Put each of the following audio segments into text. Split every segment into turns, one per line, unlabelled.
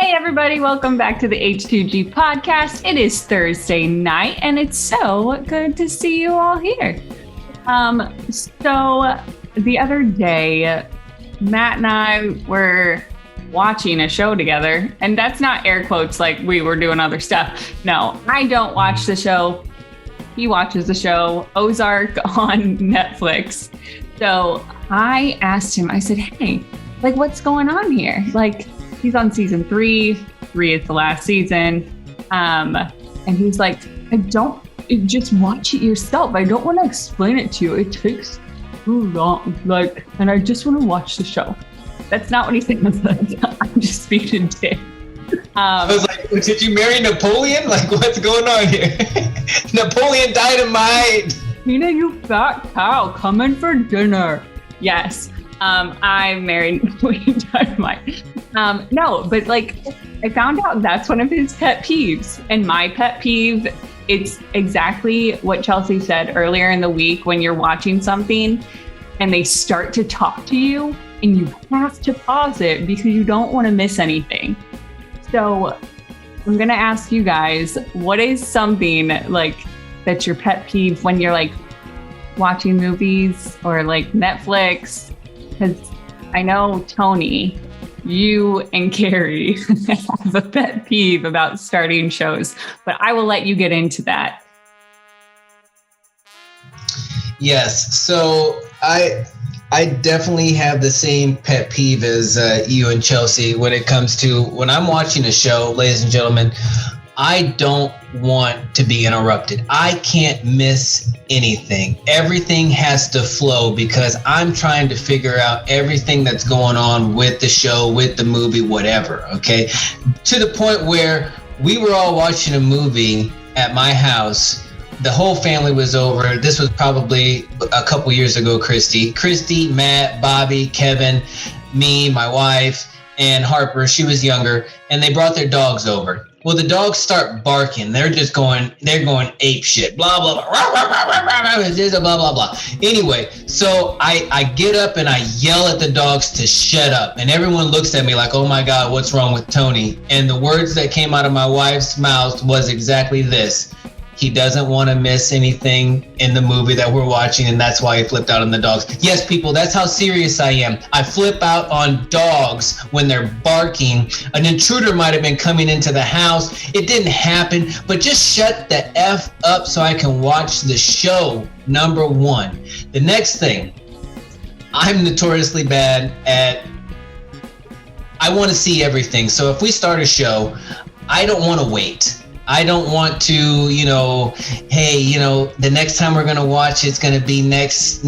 Hey everybody, welcome back to the H2G podcast. It is Thursday night and it's so good to see you all here. So the other day, Matt and I were watching a show together, and that's not air quotes like we were doing other stuff. No, I don't watch the show. He watches the show, Ozark on Netflix. So I asked him, I said, hey, like what's going on here? Like he's on season 3 is the last season. And he's like, just watch it yourself. I don't want to explain it to you. It takes too long. Like, and I just want to watch the show. That's not what he said. I'm just speaking to him.
I was like, did you marry Napoleon? Like, what's going on here? Napoleon Dynamite.
Tina, you fat cow, come in for dinner. Yes, I married Napoleon Dynamite. No, but like, I found out that's one of his pet peeves. And my pet peeve, it's exactly what Chelsea said earlier in the week when you're watching something and they start to talk to you and you have to pause it because you don't want to miss anything. So I'm going to ask you guys, what is something like that's your pet peeve when you're like watching movies or like Netflix? Because I know, Tony, you and Carrie have a pet peeve about starting shows, but I will let you get into that.
Yes, so I definitely have the same pet peeve as you and Chelsea when it comes to when I'm watching a show, ladies and gentlemen. I don't want to be interrupted. I can't miss anything. Everything has to flow because I'm trying to figure out everything that's going on with the show, with the movie, whatever, okay? To the point where we were all watching a movie at my house. The whole family was over. This was probably a couple years ago, Christy, Matt, Bobby, Kevin, me, my wife, and Harper. She was younger, and they brought their dogs over. Well, the dogs start barking. They're going ape shit. Blah, blah, blah, rah, rah, rah, rah, rah, blah, blah, blah. Anyway, so I get up and I yell at the dogs to shut up. And everyone looks at me like, oh my God, what's wrong with Tony? And the words that came out of my wife's mouth was exactly this. He doesn't want to miss anything in the movie that we're watching, and that's why he flipped out on the dogs. Yes, people, that's how serious I am. I flip out on dogs when they're barking. An intruder might have been coming into the house. It didn't happen, but just shut the F up so I can watch the show, number one. The next thing, I'm notoriously bad at, I want to see everything. So if we start a show, I don't want to wait. I don't want to, hey, the next time we're going to watch, it's going to be next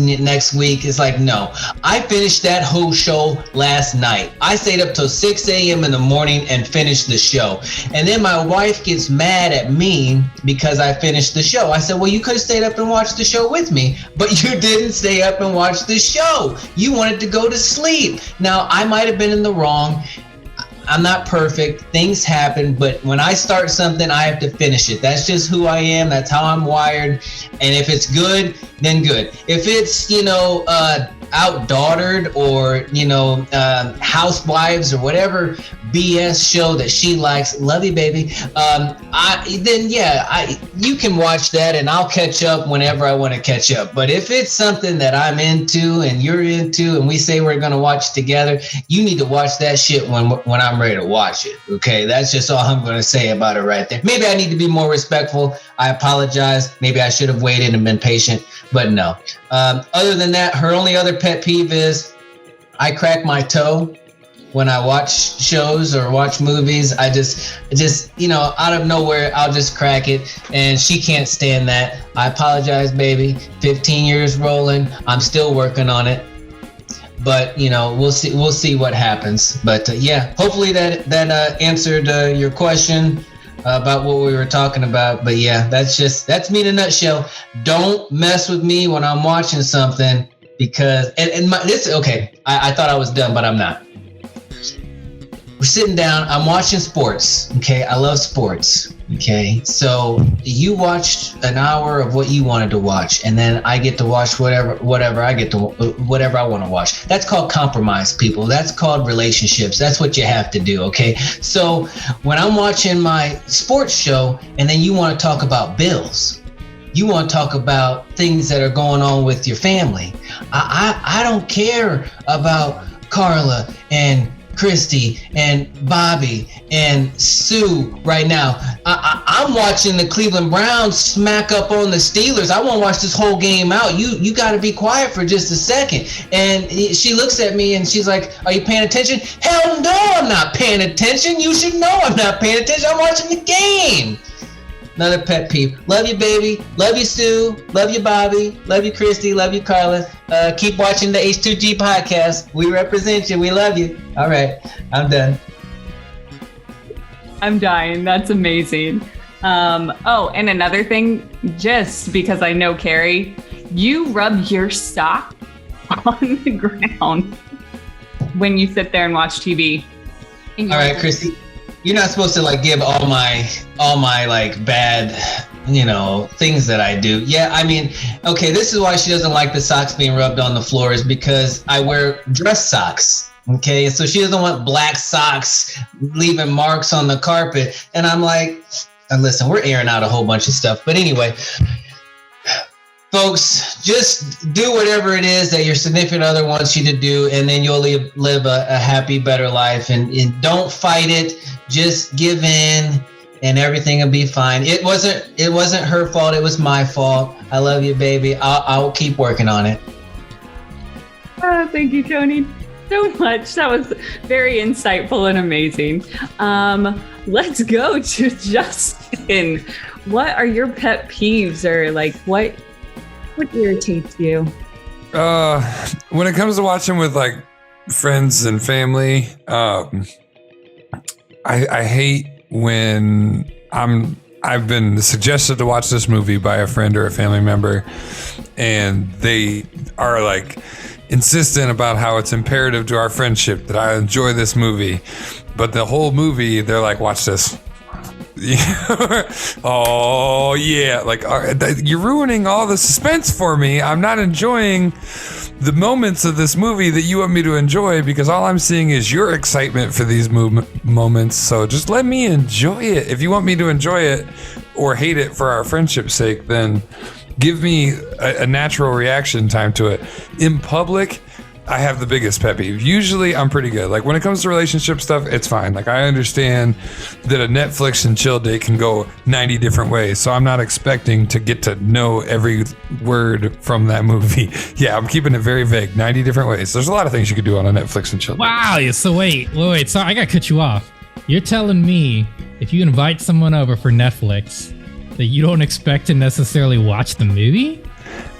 week. It's like, no, I finished that whole show last night. I stayed up till 6 a.m. in the morning and finished the show. And then my wife gets mad at me because I finished the show. I said, well, you could have stayed up and watched the show with me, but you didn't stay up and watch the show. You wanted to go to sleep. Now, I might have been in the wrong. I'm not perfect. Things happen, but when I start something, I have to finish it. That's just who I am. That's how I'm wired. And if it's good, then good. If it's, outdaughtered or, housewives or whatever BS show that she likes, love you, baby. You can watch that and I'll catch up whenever I want to catch up. But if it's something that I'm into and you're into and we say we're going to watch together, you need to watch that shit when I'm ready to watch it. Okay. That's just all I'm going to say about it right there. Maybe I need to be more respectful. I apologize. Maybe I should have waited and been patient, but no. Other than that, her only other pet peeve is I crack my toe when I watch shows or watch movies. I just out of nowhere, I'll just crack it, and she can't stand that. I apologize, baby. 15 years rolling. I'm still working on it, but we'll see what happens. But hopefully that answered your question about what we were talking about. But yeah, that's me in a nutshell. Don't mess with me when I'm watching something because I thought I was done, but I'm not. We're sitting down, I'm watching sports. Okay, I love sports. Okay, so you watched an hour of what you wanted to watch, and then I get to watch whatever I want to watch. That's called compromise, people. That's called relationships. That's what you have to do. Okay, so when I'm watching my sports show, and then you want to talk about bills, you want to talk about things that are going on with your family. I don't care about Carla and Christy and Bobby and Sue right now. I'm watching the Cleveland Browns smack up on the Steelers. I want to watch this whole game out. You got to be quiet for just a second. And she looks at me and she's like, are you paying attention? Hell no, I'm not paying attention. You should know I'm not paying attention. I'm watching the game. Another pet peeve. Love you, baby. Love you, Sue. Love you, Bobby. Love you, Christy. Love you, Carla. Keep watching the H2G podcast. We represent you. We love you. All right. I'm done.
I'm dying. That's amazing. And another thing, just because I know Carrie, you rub your sock on the ground when you sit there and watch TV.
All right, Christy. You're not supposed to like give all my like bad, things that I do. Yeah, I mean, okay, this is why she doesn't like the socks being rubbed on the floor, is because I wear dress socks. Okay, so she doesn't want black socks leaving marks on the carpet. And I'm like, listen, we're airing out a whole bunch of stuff. But anyway, folks, just do whatever it is that your significant other wants you to do, and then you'll live a happy, better life. And don't fight it. Just give in, and everything will be fine. It wasn't her fault. It was my fault. I love you, baby. I'll keep working on it.
Oh, thank you, Tony, so much. That was very insightful and amazing. Let's go to Justin. What are your pet peeves, or like what irritates you?
When it comes to watching with like friends and family, I hate when I've been suggested to watch this movie by a friend or a family member, and they are like insistent about how it's imperative to our friendship that I enjoy this movie, but the whole movie they're like, watch this. Oh yeah, like you're ruining all the suspense for me. I'm not enjoying the moments of this movie that you want me to enjoy, because all I'm seeing is your excitement for these moments. So just let me enjoy it. If you want me to enjoy it or hate it for our friendship's sake, then give me a natural reaction time to it. In public, I have the biggest pet peeve. Usually I'm pretty good. Like when it comes to relationship stuff, it's fine. Like I understand that a Netflix and chill date can go 90 different ways. So I'm not expecting to get to know every word from that movie. Yeah, I'm keeping it very vague. 90 different ways. There's a lot of things you could do on a Netflix and chill date.
Wow. So wait. Sorry, I got to cut you off. You're telling me if you invite someone over for Netflix that you don't expect to necessarily watch the movie?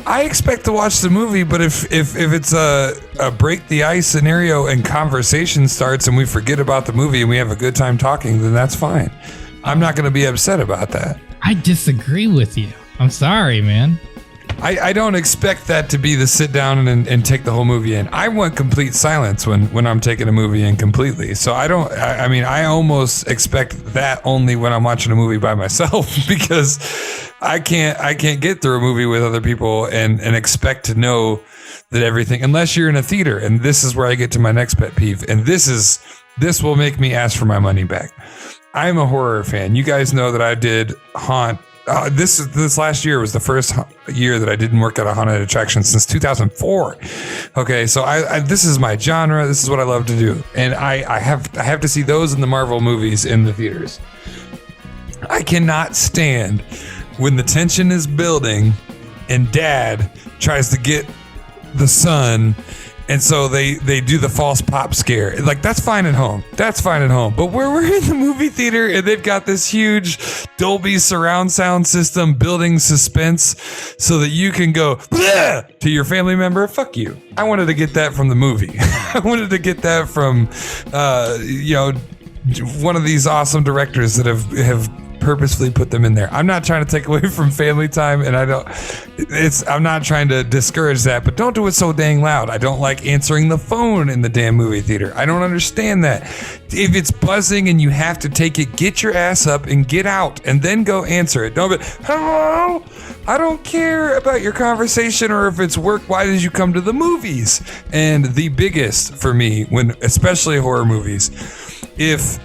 I expect to watch the movie, but if it's a break the ice scenario and conversation starts and we forget about the movie and we have a good time talking, then that's fine. I'm not going to be upset about that.
I disagree with you. I'm sorry, man.
I don't expect that to be the sit down and take the whole movie in. I want complete silence when I'm taking a movie in completely. So I almost expect that only when I'm watching a movie by myself, because I can't get through a movie with other people and expect to know that everything, unless you're in a theater. And this is where I get to my next pet peeve. And this will make me ask for my money back. I'm a horror fan. You guys know that I did Haunt. This last year was the first year that I didn't work at a haunted attraction since 2004. Okay, so this is my genre. This is what I love to do, and I have to see those in the Marvel movies in the theaters. I cannot stand when the tension is building and Dad tries to get the son. And so they do the false pop scare. Like, that's fine at home. That's fine at home. But where we're in the movie theater and they've got this huge Dolby surround sound system building suspense so that you can go bleh! To your family member, fuck you. I wanted to get that from the movie. I wanted to get that from, one of these awesome directors that have purposefully put them in there. I'm not trying to take away from family time, and I'm not trying to discourage that, but don't do it so dang loud. I don't like answering the phone in the damn movie theater. I don't understand that. If it's buzzing and you have to take it, get your ass up and get out and then go answer it. Don't be, hello? I don't care about your conversation or if it's work. Why did you come to the movies? And the biggest for me, especially horror movies, if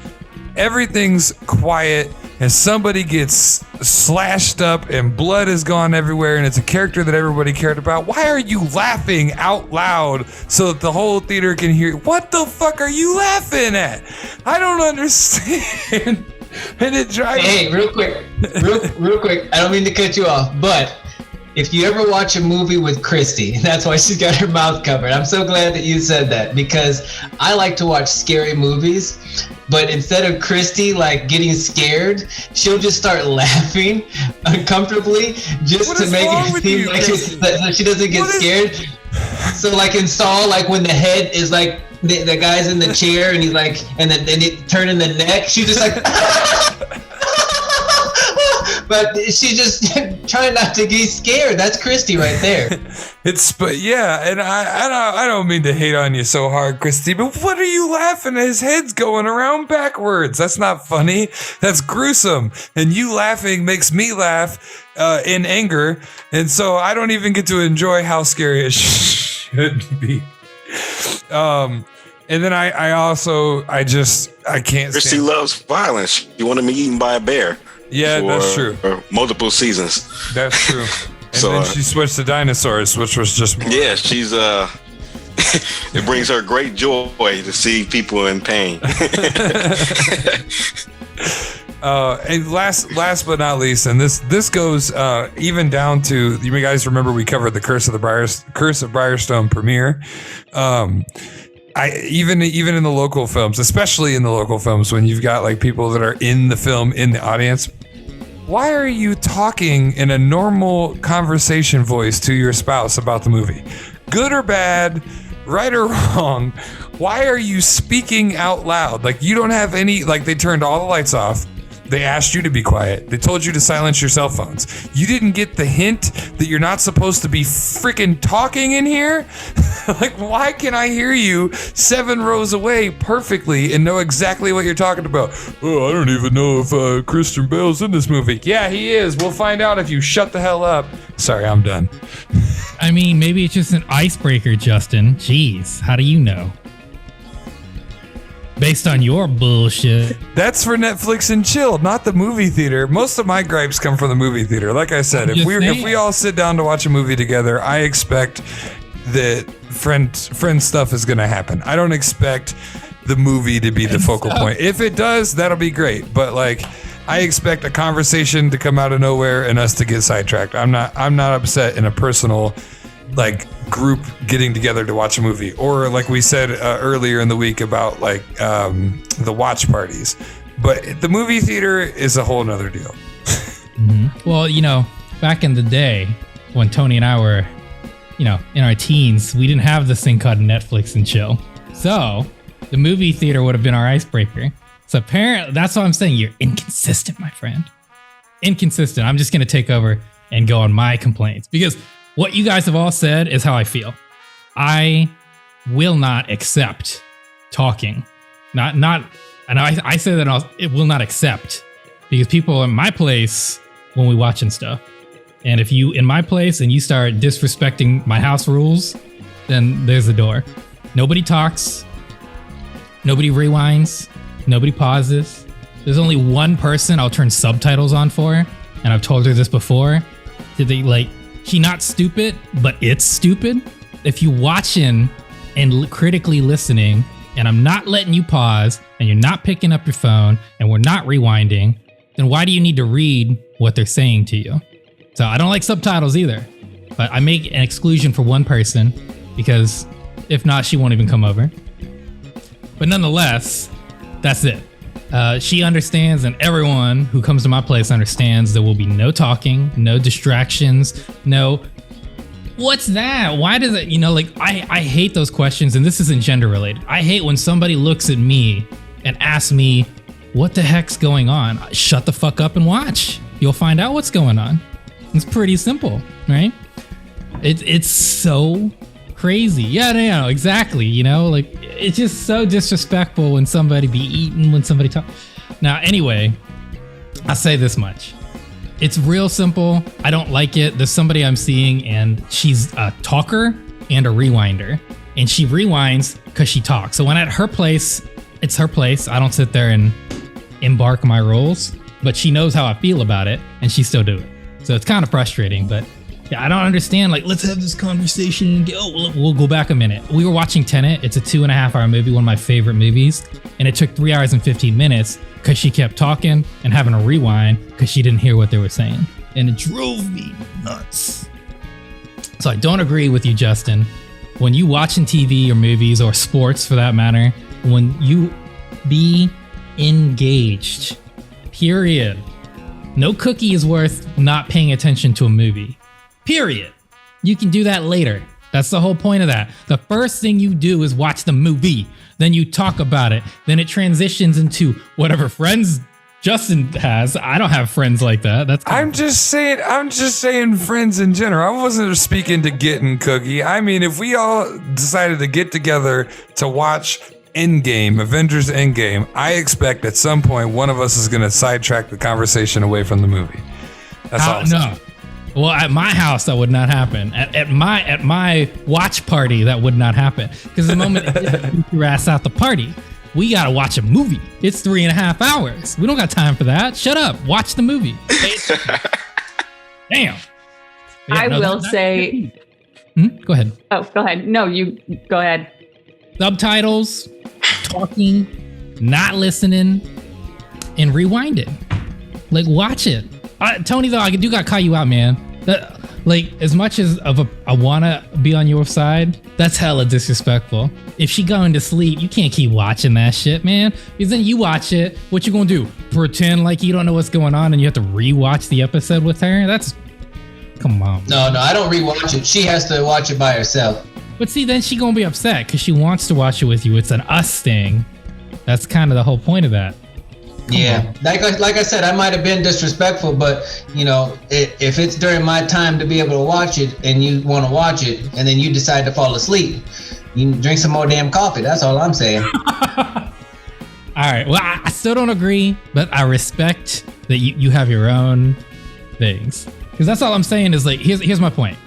everything's quiet and somebody gets slashed up and blood has gone everywhere and it's a character that everybody cared about, why are you laughing out loud so that the whole theater can hear? What the fuck are you laughing at? I don't understand. And it drives.
Hey, real quick. I don't mean to cut you off, but if you ever watch a movie with Christy, that's why she's got her mouth covered. I'm so glad that you said that, because I like to watch scary movies, but instead of Christy like getting scared, she'll just start laughing uncomfortably just to make it seem like so she doesn't get scared. So like in Saw, like when the head is like the guy's in the chair and he's like, and then it turning the neck, she's just like. But she's just trying not to get scared. That's Christy right there.
But yeah, and I don't mean to hate on you so hard, Christy, but what are you laughing at? His head's going around backwards. That's not funny. That's gruesome. And you laughing makes me laugh in anger. And so I don't even get to enjoy how scary it should be. And then I can't.
Christy loves violence. You want to be eaten by a bear.
Yeah, that's true.
For multiple seasons.
That's true. And then she switched to dinosaurs, which was just more.
Yeah, she's it brings her great joy to see people in pain.
And last but not least, and this goes even down to, you guys remember we covered the Curse of Briarstone premiere. Even in the local films, especially in the local films, when you've got like people that are in the film in the audience, why are you talking in a normal conversation voice to your spouse about the movie? Good or bad, right or wrong, why are you speaking out loud? Like you don't have any, like they turned all the lights off. They asked you to be quiet. They told you to silence your cell phones. You didn't get the hint that you're not supposed to be freaking talking in here? Like, why can I hear you 7 rows away perfectly and know exactly what you're talking about? Oh, I don't even know if Christian Bale's in this movie. Yeah, he is. We'll find out if you shut the hell up. Sorry, I'm done.
I mean, maybe it's just an icebreaker, Justin. Jeez, how do you know? Based on your bullshit.
That's for Netflix and chill, not the movie theater. Most of my gripes come from the movie theater. Like I said, if we all sit down to watch a movie together, I expect that friend stuff is going to happen. I don't expect the movie to be the focal point. If it does, that'll be great. But like, I expect a conversation to come out of nowhere and us to get sidetracked. I'm not upset in a personal like group getting together to watch a movie, or like we said earlier in the week about like the watch parties. But the movie theater is a whole nother deal.
Mm-hmm. Well, back in the day when Tony and I were, in our teens, we didn't have this thing called Netflix and chill. So the movie theater would have been our icebreaker. So apparently, that's what I'm saying. You're inconsistent, my friend. Inconsistent. I'm just going to take over and go on my complaints, because what you guys have all said is how I feel. I will not accept talking. And I say that it will not accept, because people in my place when we watching stuff. And if you in my place and you start disrespecting my house rules, then there's the door. Nobody talks. Nobody rewinds. Nobody pauses. There's only one person I'll turn subtitles on for, and I've told her this before. She not stupid, but it's stupid. If you watching and critically listening, and I'm not letting you pause, and you're not picking up your phone, and we're not rewinding, then why do you need to read what they're saying to you? So I don't like subtitles either, but I make an exclusion for one person, because if not, she won't even come over. But nonetheless, that's it. She understands, and everyone who comes to my place understands there will be no talking, no distractions, no, what's that? Why does it, I hate those questions, and this isn't gender related. I hate when somebody looks at me and asks me what the heck's going on? Shut the fuck up and watch. You'll find out what's going on. It's pretty simple, right? It's so crazy. Yeah, no, exactly. You know, like it's just so disrespectful when somebody be eating, when somebody talk. Now, anyway, I'll say this much. It's real simple. I don't like it. There's somebody I'm seeing and she's a talker and a rewinder. And she rewinds because she talks. So when at her place, it's her place. I don't sit there and embark my roles, but she knows how I feel about it and she still do it. So it's kind of frustrating, but yeah, I don't understand. Like, let's have this conversation and we'll go back a minute. We were watching Tenet. It's a 2.5 hour movie, one of my favorite movies. And it took 3 hours and 15 minutes because she kept talking and having a rewind because she didn't hear what they were saying. And it drove me nuts. So I don't agree with you, Justin. When you watching TV or movies or sports for that matter, when you be engaged, period. No cookie is worth not paying attention to a movie. Period. You can do that later. That's the whole point of that. The first thing you do is watch the movie. Then you talk about it. Then it transitions into whatever friends Justin has. I don't have friends like that. I'm just saying friends in general. I wasn't speaking to getting cookie. I mean, if we all decided to get together to watch Avengers Endgame, I expect at some point one of us is going to sidetrack the conversation away from the movie. That's all I'm saying. Well, at my house, that would not happen. At my watch party, that would not happen. Because the moment you get your ass out the party, we got to watch a movie. It's 3.5 hours. We don't got time for that. Shut up. Watch the movie. Damn. Yeah,
I will say...
Go ahead.
Oh, go ahead. No, you go ahead.
Subtitles, talking, not listening, and rewind it. Like, watch it. Tony, though, I do got to call you out, man. Like, as much as I want to be on your side, that's hella disrespectful. If she going to sleep, you can't keep watching that shit, man. Because then you watch it, what you gonna do? Pretend like you don't know what's going on and you have to rewatch the episode with her? Come on.
No, I don't rewatch it. She has to watch it by herself.
But see, then she gonna be upset because she wants to watch it with you. It's an us thing. That's kind of the whole point of that.
Yeah, like I said, I might have been disrespectful, but you know, if it's during my time to be able to watch it and you want to watch it and then you decide to fall asleep, you can drink some more damn coffee. That's all I'm saying.
All right. Well, I still don't agree, but I respect that you have your own things. Because that's all I'm saying is like, here's my point.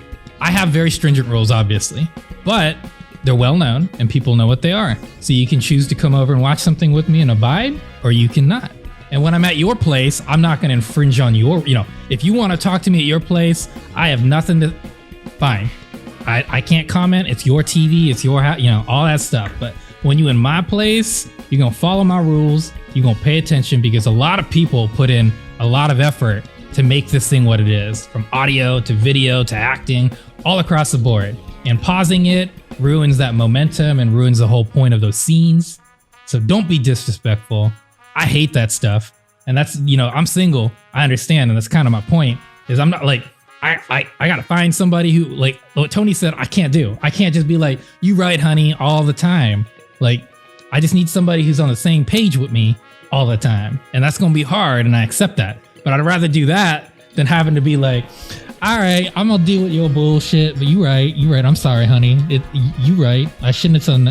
I have very stringent rules, obviously, but they're well known and people know what they are. So you can choose to come over and watch something with me and abide, or you cannot. And when I'm at your place, I'm not going to infringe on your, if you want to talk to me at your place, I have nothing to, fine. I can't comment. It's your TV. It's your house, all that stuff. But when you in my place, you're going to follow my rules. You're going to pay attention because a lot of people put in a lot of effort to make this thing what it is, from audio to video to acting, all across the board. And pausing it ruins that momentum and ruins the whole point of those scenes. So don't be disrespectful. I hate that stuff. And that's, I'm single. I understand. And that's kind of my point is I'm not like, I got to find somebody who, like what Tony said, I can't do. I can't just be like, you right, honey, all the time. Like, I just need somebody who's on the same page with me all the time. And that's going to be hard. And I accept that. But I'd rather do that than having to be like, all right, I'm gonna deal with your bullshit, but you right. I'm sorry, honey. You right. I shouldn't have done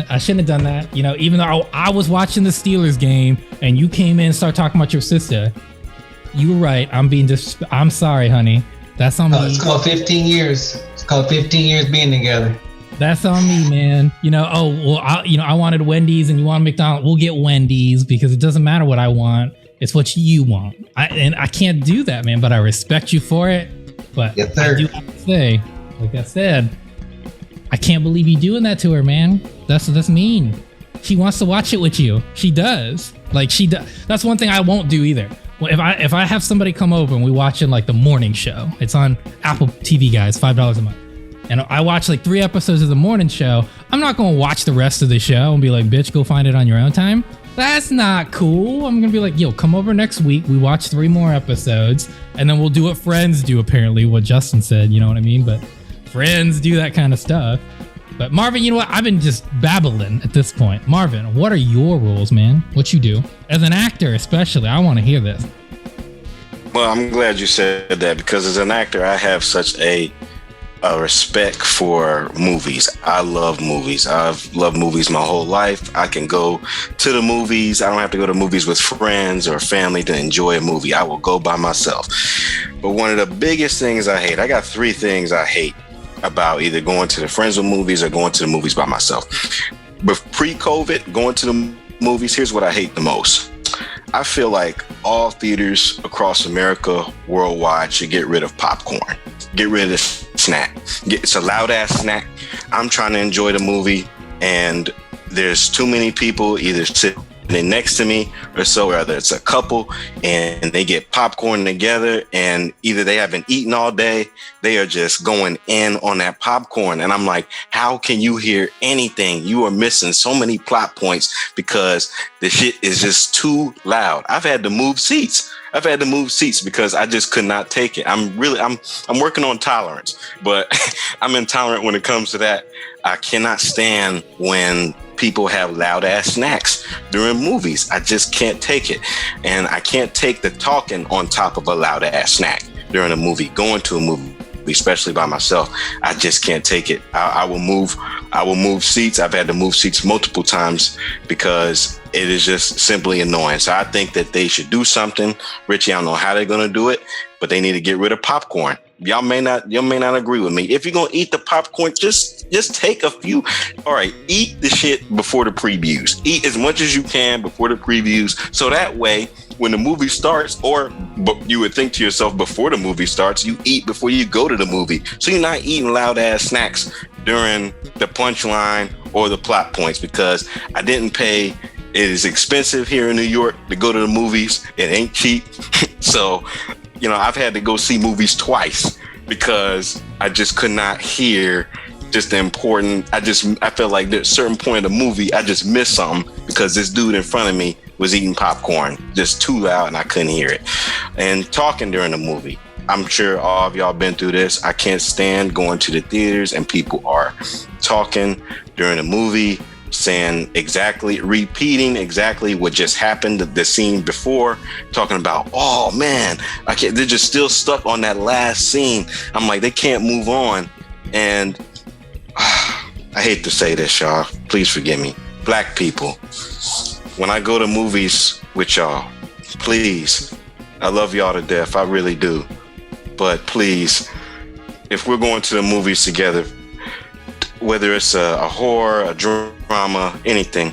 that. Even though I was watching the Steelers game and you came in and started talking about your sister, you were right. I'm sorry, honey. That's on me.
It's called 15 years. It's called 15 years being together.
That's on me, man. I wanted Wendy's and you want McDonald's. We'll get Wendy's because it doesn't matter what I want. It's what you want. I can't do that, man, but I respect you for it. But yes, I do have to say, like I said, I can't believe you doing that to her, man. That's mean. She wants to watch it with you. She does. Like she does. That's one thing I won't do either. Well, if I have somebody come over and we watch like the morning show, it's on Apple TV, guys, $5 a month. And I watch like 3 episodes of the morning show. I'm not going to watch the rest of the show and be like, bitch, go find it on your own time. That's not cool. I'm going to be like, yo, come over next week. We watch 3 more episodes and then we'll do what friends do, apparently, what Justin said. You know what I mean? But friends do that kind of stuff. But Marvin, you know what? I've been just babbling at this point. Marvin, what are your rules, man? What you do? As an actor, especially, I want to hear this.
Well, I'm glad you said that, because as an actor, I have such a respect for movies. I love movies. I've loved movies my whole life. I can go to the movies. I don't have to go to movies with friends or family to enjoy a movie. I will go by myself. But one of the biggest things I hate, I got 3 things I hate about either going to the friends with movies or going to the movies by myself. But pre-COVID, going to the movies, here's what I hate the most. I feel like all theaters across America, worldwide, should get rid of popcorn. Get rid of the snack. It's a loud ass snack. I'm trying to enjoy the movie, and there's too many people either sitting next to me or so, whether it's a couple and they get popcorn together, and either they haven't eaten all day, they are just going in on that popcorn. And I'm like, how can you hear anything? You are missing so many plot points because the shit is just too loud. I've had to move seats because I just could not take it. I'm working on tolerance, but I'm intolerant when it comes to that. I cannot stand when people have loud ass snacks during movies. I just can't take it. And I can't take the talking on top of a loud ass snack during a movie, going to a movie, especially by myself. I just can't take it. I will move seats. I've had to move seats multiple times because it is just simply annoying. So I think that they should do something. Richie, I don't know how they're going to do it, but they need to get rid of popcorn. Y'all may not agree with me. If you're going to eat the popcorn, just take a few. All right, eat the shit before the previews. Eat as much as you can before the previews. So that way, when the movie starts, or you would think to yourself before the movie starts, you eat before you go to the movie. So you're not eating loud ass snacks during the punchline or the plot points, because I didn't pay. It is expensive here in New York to go to the movies. It ain't cheap. So, I've had to go see movies twice because I just could not hear just the important. I felt like at a certain point of the movie, I just missed something because this dude in front of me was eating popcorn just too loud and I couldn't hear it. And talking during the movie, I'm sure all of y'all been through this. I can't stand going to the theaters and people are talking during the movie, repeating exactly what just happened, the scene before, talking about, oh man, they're just still stuck on that last scene. I'm like, they can't move on. And I hate to say this, y'all, please forgive me. Black people, when I go to movies with y'all, please, I love y'all to death, I really do. But please, if we're going to the movies together, whether it's a horror, a drama, anything,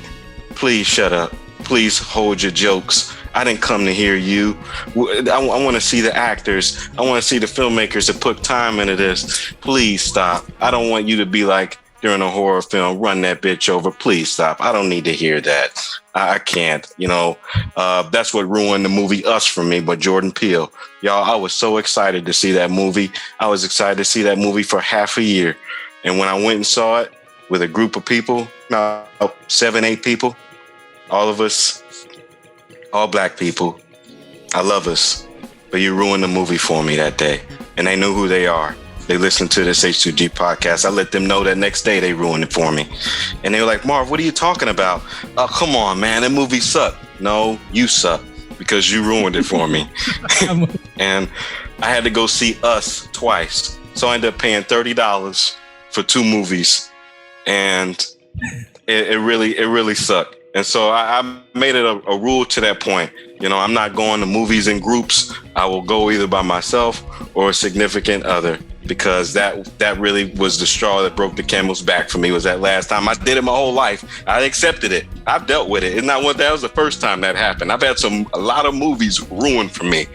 please shut up. Please hold your jokes. I didn't come to hear you. I want to see the actors. I want to see the filmmakers that put time into this. Please stop. I don't want you to be like during a horror film, run that bitch over. Please stop. I don't need to hear that. I can't. That's what ruined the movie Us for me, but Jordan Peele. Y'all, I was so excited to see that movie. I was excited to see that movie for half a year. And when I went and saw it with a group of people, 7, 8 people, all of us, all black people, I love us, but you ruined the movie for me that day. And they knew who they are. They listened to this H2G podcast. I let them know that next day they ruined it for me. And they were like, Marv, what are you talking about? Oh, come on, man, that movie sucked. No, you suck because you ruined it for me. And I had to go see Us twice. So I ended up paying $30 for 2 movies, and it really sucked. And so I made it a rule to that point. I'm not going to movies in groups. I will go either by myself or a significant other, because that really was the straw that broke the camel's back for me. Was that last time. I did it my whole life. I accepted it. I've dealt with it. That was the first time that happened. I've had a lot of movies ruined for me.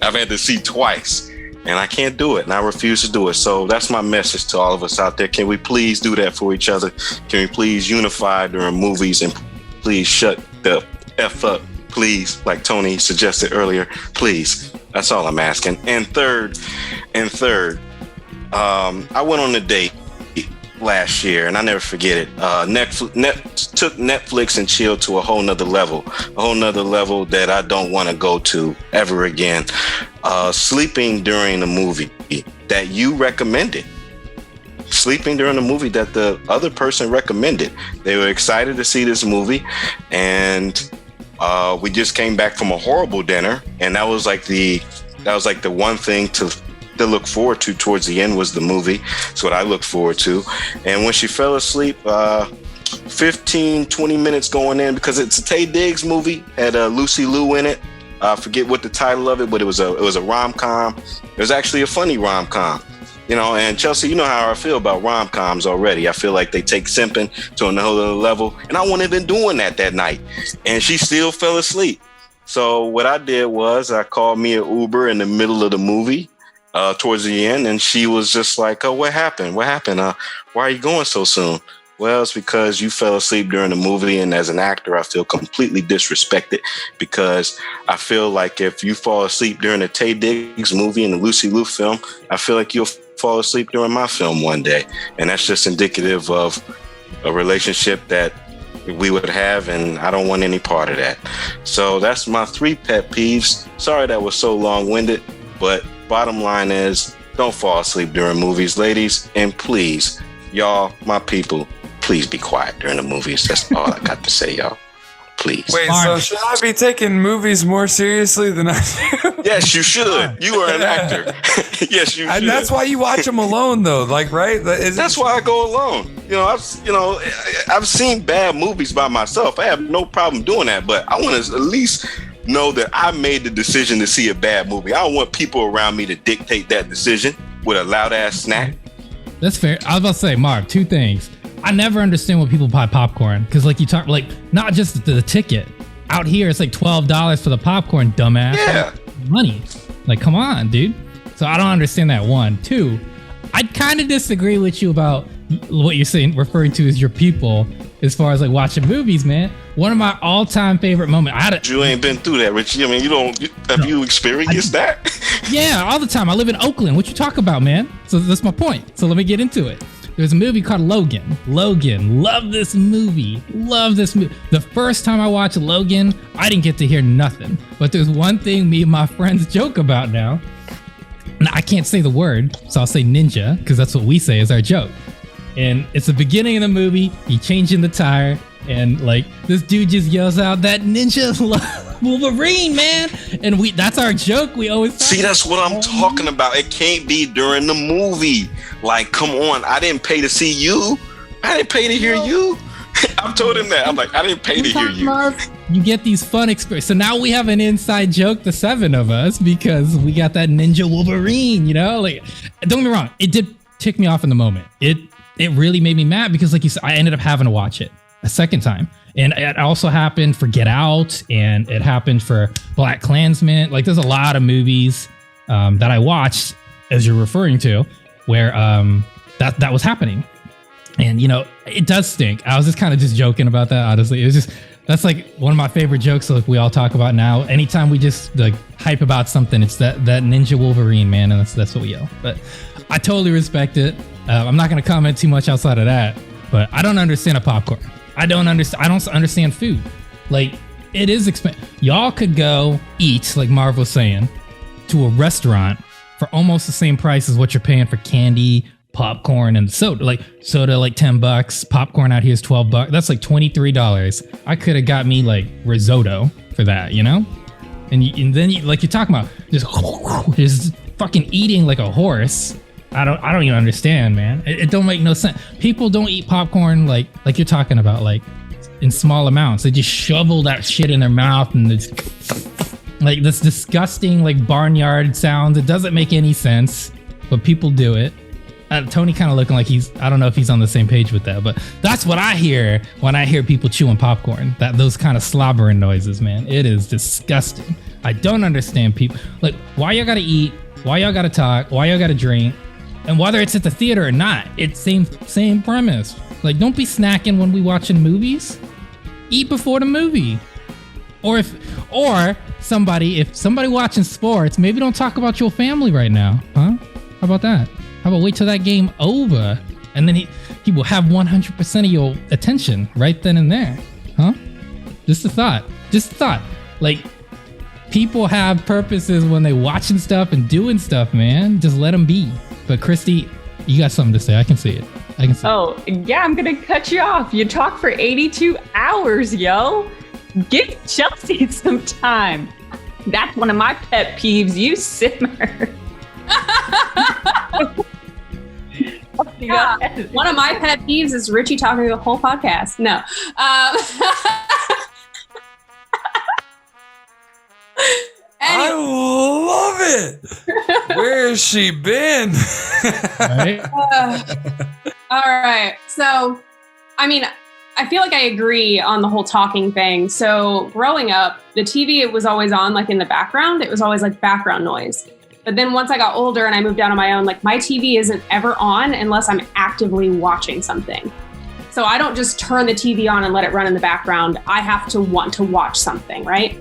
I've had to see twice. And I can't do it, and I refuse to do it. So that's my message to all of us out there. Can we please do that for each other? Can we please unify during movies, and please shut the F up, please, like Tony suggested earlier, please. That's all I'm asking. And third, I went on a date last year, and I never forget it. Took Netflix and chill to a whole nother level that I don't want to go to ever again. Sleeping during the movie that you recommended sleeping during a movie that the other person recommended. They were excited to see this movie, and we just came back from a horrible dinner, and that was like the one thing to look forward to towards the end was the movie. That's what I looked forward to. And when she fell asleep, 15-20 minutes going in, because it's a Taye Diggs movie, had Lucy Liu in it. I forget what the title of it, but it was a rom-com. It was actually a funny rom-com. You know, and Chelsea, you know how I feel about rom-coms already. I feel like they take simping to another level, and I wasn't even doing that night, and she still fell asleep. So what I did was I called me an Uber in the middle of the movie, towards the end, and she was just like, "Oh, what happened? What happened? Why are you going so soon?" Well, it's because you fell asleep during the movie, and as an actor, I feel completely disrespected, because I feel like if you fall asleep during a Taye Diggs movie and the Lucy Liu film, I feel like you'll fall asleep during my film one day, and that's just indicative of a relationship that we would have, and I don't want any part of that. So that's my 3 pet peeves. Sorry that was so long-winded, but bottom line is, don't fall asleep during movies, ladies, and please, y'all, my people, please be quiet during the movies. That's all I got to say, y'all. Please.
Wait, so should I be taking movies more seriously than I do?
Yes, you should. You are an actor. Yes, you should.
And that's why you watch them alone, though. Like, right?
That's why I go alone. I've seen bad movies by myself. I have no problem doing that, but I want to at least know that I made the decision to see a bad movie. I don't want people around me to dictate that decision with a loud ass snack.
That's fair. I was about to say, Marv, 2 things. I never understand when people buy popcorn, because like you talk, like not just the ticket. Out here, it's like $12 for the popcorn, dumbass.
Yeah.
Money. Like, come on, dude. So I don't understand that. 1. 2, I kind of disagree with you about what you're saying, referring to as your people, as far as like watching movies, man. One of my all-time favorite moments.
You ain't been through that, Richie. I mean, you experienced that?
Yeah, all the time. I live in Oakland. What you talk about, man? So that's my point. So let me get into it. There's a movie called Logan. Love this movie. The first time I watched Logan, I didn't get to hear nothing. But there's one thing me and my friends joke about now. Now, I can't say the word, so I'll say ninja, because that's what we say is our joke. And it's the beginning of the movie. He changing the tire, and like this dude just yells out that ninja Wolverine, man. And that's our joke. We always
see. That's what I'm talking about. It can't be during the movie. Like, come on. I didn't pay to see you. I didn't pay to hear you. I've told him that. I'm like, I didn't pay to hear you.
You get these fun experiences. So now we have an inside joke, the 7 of us, because we got that ninja Wolverine, you know? Like, don't get me wrong. It did tick me off in the moment. It really made me mad because, like you said, I ended up having to watch it a second time. And it also happened for Get Out, and it happened for Black Klansman. Like, there's a lot of movies that I watched, as you're referring to, where that was happening. And, you know, it does stink. I was just kind of just joking about that, honestly. It was just, that's like one of my favorite jokes like we all talk about now. Anytime we just like hype about something, it's that ninja Wolverine, man, and that's what we yell. But I totally respect it. I'm not going to comment too much outside of that, but I don't understand a popcorn. I don't understand food. Like, it is expensive. Y'all could go eat, like Marv was saying, to a restaurant for almost the same price as what you're paying for candy, popcorn, and soda. Like soda, like $10. Popcorn out here is $12. That's like $23. I could have got me like risotto for that, you know? And then you, like you're talking about, just fucking eating like a horse. I don't even understand, man. It don't make no sense. People don't eat popcorn like you're talking about, like in small amounts. They just shovel that shit in their mouth, and it's like this disgusting like barnyard sounds. It doesn't make any sense, but people do it. Tony kind of looking like I don't know if he's on the same page with that, but that's what I hear when I hear people chewing popcorn. Those kind of slobbering noises, man. It is disgusting. I don't understand people. Like, why y'all gotta eat? Why y'all gotta talk? Why y'all gotta drink? And whether it's at the theater or not, it's same premise. Like, don't be snacking when we watching movies. Eat before the movie. If somebody watching sports, maybe don't talk about your family right now, huh? How about that? How about wait till that game over, and then he will have 100% of your attention right then and there, huh? Just a thought. Like, people have purposes when they watching stuff and doing stuff, man. Just let them be. But Christy, You got something to say? I can see it.
Oh, yeah, I'm gonna cut you off. You talk for 82 hours, yo. Give Chelsea some time. That's one of my pet peeves. You simmer.
Yeah. One of my pet peeves is Richie talking the whole podcast. No.
I love it. Where has she been?
Right?
All right. So, I mean, I feel like I agree on the whole talking thing. So growing up, the TV, it was always on like in the background. It was always like background noise. But then once I got older and I moved out on my own, like my TV isn't ever on unless I'm actively watching something. So I don't just turn the TV on and let it run in the background. I have to want to watch something, right?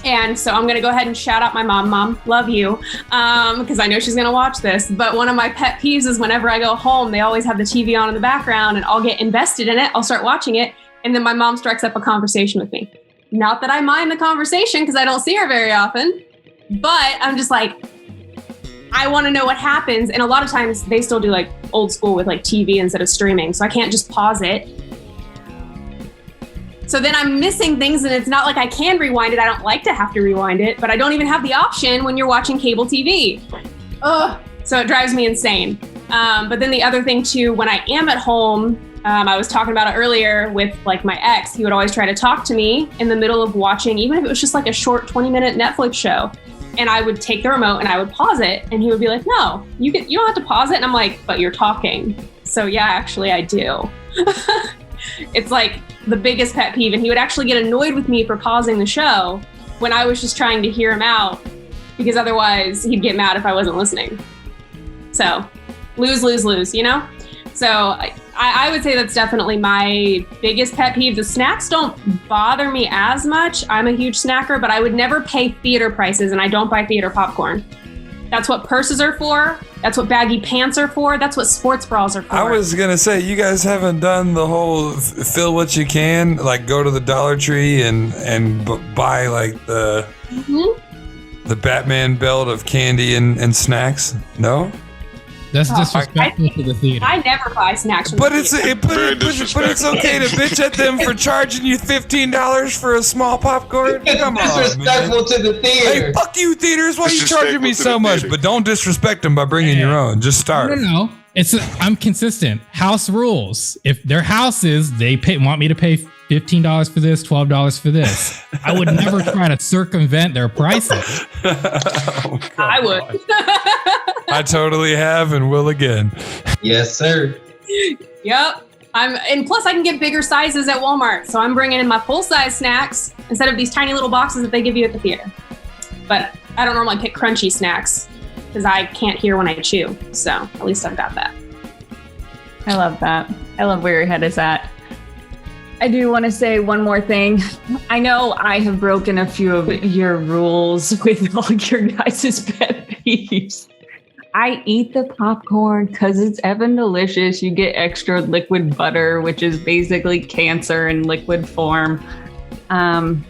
And so I'm going to go ahead and shout out my mom. Mom, love you, because I know she's going to watch this. But one of my pet peeves is whenever I go home, they always have the TV on in the background and I'll get invested in it. I'll start watching it. And then my mom strikes up a conversation with me. Not that I mind the conversation because I don't see her very often, but I'm just like, I want to know what happens. And a lot of times they still do like old school with like TV instead of streaming. So I can't just pause it. So then I'm missing things and it's not like I can rewind it. I don't like to have to rewind it, but I don't even have the option when you're watching cable TV. Ugh. So it drives me insane. But then the other thing too, when I am at home, I was talking about it earlier with like my ex, he would always try to talk to me in the middle of watching, even if it was just like a short 20-minute Netflix show. And I would take the remote and I would pause it. And he would be like, no, you don't have to pause it. And I'm like, but you're talking. So yeah, actually I do. It's like the biggest pet peeve. And he would actually get annoyed with me for pausing the show when I was just trying to hear him out, because otherwise he'd get mad if I wasn't listening. So lose, you know? So I would say that's definitely my biggest pet peeve. The snacks don't bother me as much. I'm a huge snacker, but I would never pay theater prices, and I don't buy theater popcorn. That's what purses are for. That's what baggy pants are for. That's what sports bras are for.
I was going to say, you guys haven't done the whole fill what you can, like go to the Dollar Tree and buy like the Batman belt of candy and snacks? No?
That's disrespectful to the theater.
I never buy snacks from
But
the
it's
theater.
but it's okay to bitch at them for charging you $15 for a small popcorn. Come on,
Disrespectful
man.
to the theater.
Hey, fuck you, theaters! Why are you charging me
Disrespectful to
so
the
much?
theater.
But don't disrespect them by bringing your own. Just start.
No. I'm consistent. House rules. If their houses, they want me to pay $15 for this, $12 for this. I would never try to circumvent their prices.
Oh,
I would.
I totally have and will again.
Yes, sir.
Yep. And plus I can get bigger sizes at Walmart. So I'm bringing in my full size snacks instead of these tiny little boxes that they give you at the theater. But I don't normally pick crunchy snacks because I can't hear when I chew. So at least I've got that.
I love that. I love where your head is at. I do want to say one more thing. I know I have broken a few of your rules with all your guys' pet peeves. I eat the popcorn because it's effing delicious. You get extra liquid butter, which is basically cancer in liquid form, and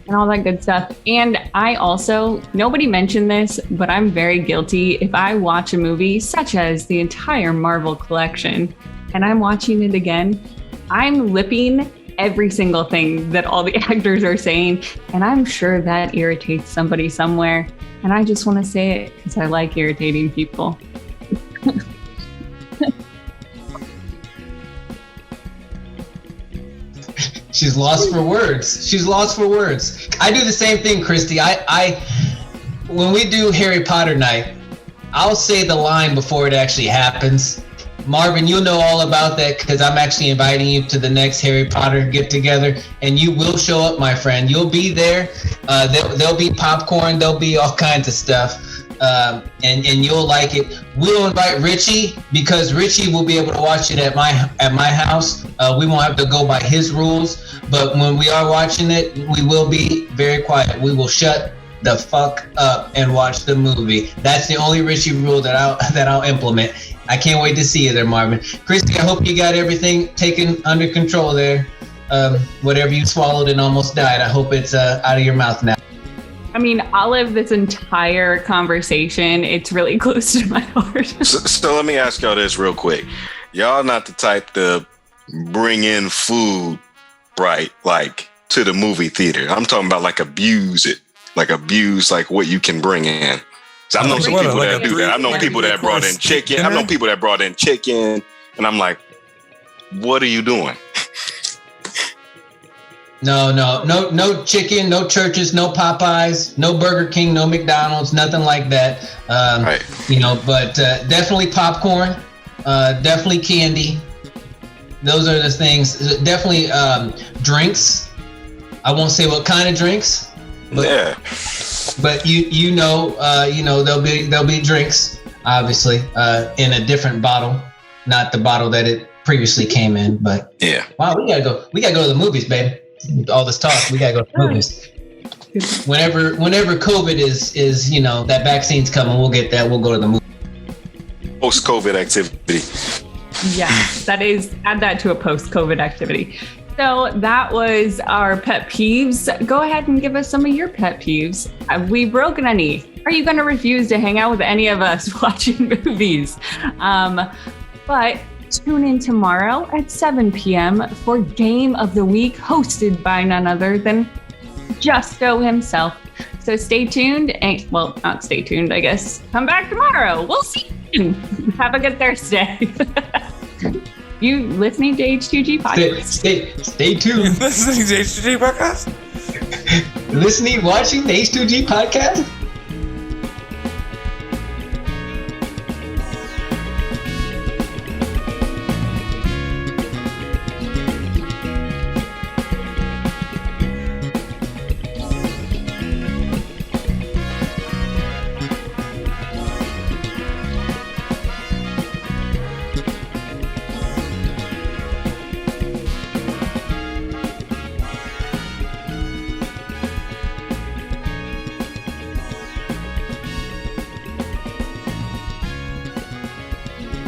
all that good stuff. And I also, nobody mentioned this, but I'm very guilty. If I watch a movie, such as the entire Marvel collection, and I'm watching it again, I'm lipping every single thing that all the actors are saying. And I'm sure that irritates somebody somewhere. And I just want to say it because I like irritating people.
She's lost for words. I do the same thing, Christy. I when we do Harry Potter night, I'll say the line before it actually happens. Marvin, you'll know all about that because I'm actually inviting you to the next Harry Potter get together, and you will show up, my friend. You'll be there. There'll be popcorn. There'll be all kinds of stuff, and you'll like it. We'll invite Richie because Richie will be able to watch it at my house. We won't have to go by his rules, but when we are watching it, we will be very quiet. We will shut the fuck up and watch the movie. That's the only Richie rule that I'll implement. I can't wait to see you there, Marvin. Christy, I hope you got everything taken under control there. Whatever you swallowed and almost died, I hope it's out of your mouth now.
I mean, Olive, this entire conversation, it's really close to my heart.
So let me ask y'all this real quick. Y'all not the type to bring in food, right? Like to the movie theater. I'm talking about like abuse it, like what you can bring in. So I've known some people that do that. I've known people that brought in chicken. I've known people that brought in chicken, and I'm like, what are you doing?
No chicken, no churches, no Popeyes, no Burger King, no McDonald's, nothing like that.
Right.
But definitely popcorn, definitely candy. Those are the things. Definitely drinks. I won't say what kind of drinks. But,
yeah.
But there'll be drinks, obviously, in a different bottle, not the bottle that it previously came in. But
yeah.
Wow, we gotta go to the movies, baby. All this talk, we gotta go to the movies. Whenever COVID is that vaccine's coming, we'll get that. We'll go to the movie.
Post-COVID activity.
Yeah, add that to a post-COVID activity. So that was our pet peeves. Go ahead and give us some of your pet peeves. Have we broken any? Are you going to refuse to hang out with any of us watching movies? But tune in tomorrow at 7 p.m. for Game of the Week, hosted by none other than Justo himself. So stay tuned. Not stay tuned, I guess. Come back tomorrow. We'll see you. Have a good Thursday. You listening to H2G podcast?
Stay tuned.
Listening to H2G podcast?
Watching the H2G podcast?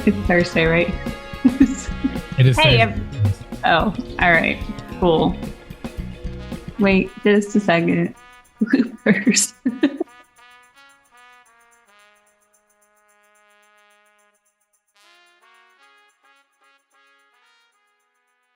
It's Thursday, right?
It is.
Hey,
Thursday.
all right, cool. Wait just a second. First.